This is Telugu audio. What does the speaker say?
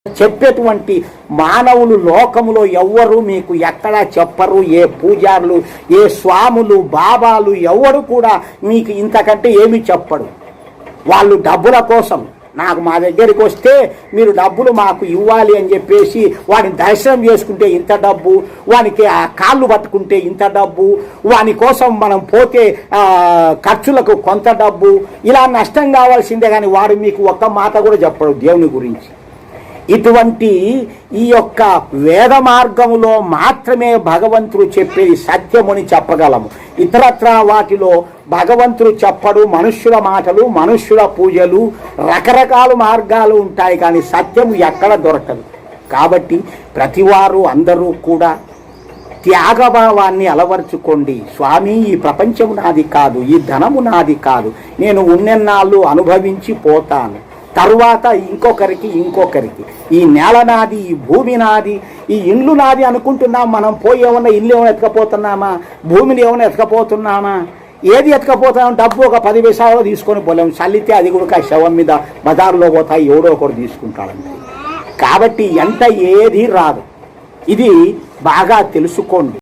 చెప్పేటువంటి మానవులు లోకములో ఎవ్వరు మీకు ఎక్కడా చెప్పరు. ఏ పూజారులు, ఏ స్వాములు, బాబాలు ఎవరు కూడా మీకు ఇంతకంటే ఏమీ చెప్పడు. వాళ్ళు డబ్బుల కోసం నాకు మా దగ్గరికి వస్తే మీరు డబ్బులు మాకు ఇవ్వాలి అని చెప్పేసి వాడిని దర్శనం చేసుకుంటే ఇంత డబ్బు, వానికి ఆ కాళ్ళు పట్టుకుంటే ఇంత డబ్బు, వాని కోసం మనం పోతే ఖర్చులకు కొంత డబ్బు, ఇలా నష్టం కావాల్సిందే. కానీ వాడు మీకు ఒక్క మాట కూడా చెప్పడు దేవుని గురించి. ఇటువంటి ఈ యొక్క వేద మార్గములో మాత్రమే భగవంతుడు చెప్పేది సత్యముని చెప్పగలము. ఇతరత్ర వాటిలో భగవంతుడు చెప్పడు. మనుష్యుల మాటలు, మనుష్యుల పూజలు, రకరకాల మార్గాలు ఉంటాయి, కానీ సత్యము ఎక్కడ దొరకదు. కాబట్టి ప్రతివారు అందరూ కూడా త్యాగభావాన్ని అలవర్చుకోండి. స్వామి, ఈ ప్రపంచము నాది కాదు, ఈ ధనము నాది కాదు, నేను ఉన్నెన్నాళ్ళు అనుభవించి పోతాను, తరువాత ఇంకొకరికి ఈ నేల నాది, ఈ భూమి నాది, ఈ ఇండ్లు నాది అనుకుంటున్నాం. మనం పోయి ఏమన్నా ఇల్లు ఏమైనా ఎత్తుకపోతున్నామా, భూమిని ఏమైనా ఎత్తుకపోతున్నామా? ఏది ఎత్తుకపోతున్నాం? డబ్బు ఒక 10 పైసలు తీసుకొని పోలేము, చల్లితే అది కూడా శవం మీద బజారులో పోతాయి, ఎవడో ఒకరు తీసుకుంటాడండి. కాబట్టి ఎంత ఏది రాదు, ఇది బాగా తెలుసుకోండి.